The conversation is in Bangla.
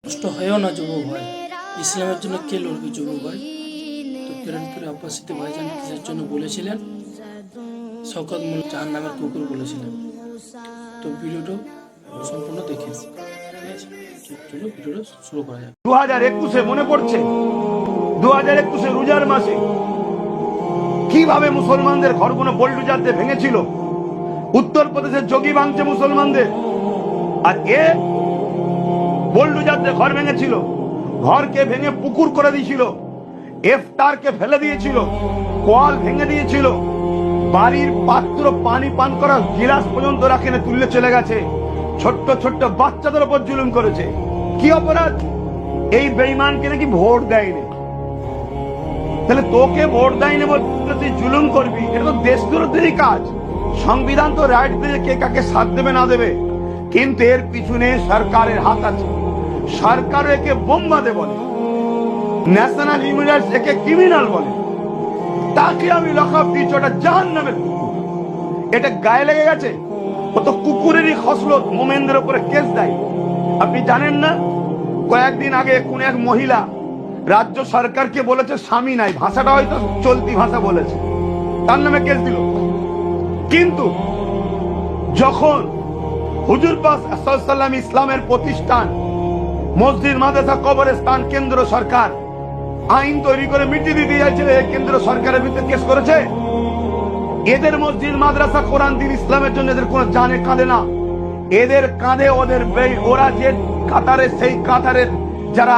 নষ্ট হয়েও না যুবক ভাই, ইসলামের জন্য কে লড়বে যুবক ভাই? তো কেরানপুরে আব্বাস সিদ্দিক ভাইজান কিসের জন্য বলেছিলেন? শওকত মোল্লা জাহান্নামের কুকুর বলেছিলেন। তো ভিডিওটা সম্পূর্ণ দেখেন, ঠিক আছে? চলো ভিডিওটা শুরু করা যাক। 2021 মনে পড়ছে, 2021 রোজার মাসে কিভাবে মুসলমানদের ঘরগুলো বোল্ডুজার দিয়ে ভেঙেছিল। উত্তরপ্রদেশের যোগী ভাঙছে মুসলমানদের, আর এ বোল্ডুজার দিয়ে ঘর ভেঙেছিল। ঘরকে ভেঙে পুকুর করে দিয়েছিল, ইফতারকে ফেলে দিয়েছিল, কোয়াল ভেঙে দিয়েছিল, বাড়ির পাত্র পানি পান করার গিলাস পর্যন্ত রাখেনে তুলে চলে গেছে। ছোট্ট ছোট্ট বাচ্চাদের উপর জুলুম করেছে। কি অপরাধ? এই বেঈমানকে নাকি ভোট দেয়নি। তাহলে তোকে ভোট দেয়নি বলে তুই জুলুম করবি? এটা তো দেশবিরোধী কাজ। সংবিধান তো রাইট দিয়ে কে কাকে সাথ দেবে না দেবে, কিন্তু এর পিছনে সরকারের হাত আছে। সরকার একে বোমবাদে বলে, ন্যাশনাল ইমিগ্রেন্টস একে ক্রিমিনাল বলে। তাকে আমি লকআপ দিচ্ছি, ওটা জাহান্নামের কুকুর। এটা গায়ে লেগে গেছে। ও তো কুকুরেরই খসলত, মোমেনদের উপরে কেস দেয়। আপনি জানেন না, কয়েকদিন আগে কোন এক মহিলা রাজ্য সরকারকে বলেছে স্বামী নাই, ভাষাটা হয়তো চলতি ভাষা বলেছে, তার নামে কেস দিল। কিন্তু যখন হুজুর পাক সাল্লাল্লাহু আলাইহি ওয়াসাল্লাম ইসলামের প্রতিষ্ঠান, মসজিদ, মাদ্রাসা, কবরস্থান কেন্দ্র সরকার আইন তৈরি করে মিটিয়ে দিতে চাইছিল, কেন্দ্র সরকারের বিরুদ্ধে কেস করেছে। এদের মসজিদ, মাদ্রাসা, কোরআন, দিন, ইসলামের জন্য এদের কোনো জানে কাঁদে না। এদের কাঁধে ওদের ওরা যে কাতারে, সেই কাতারের যারা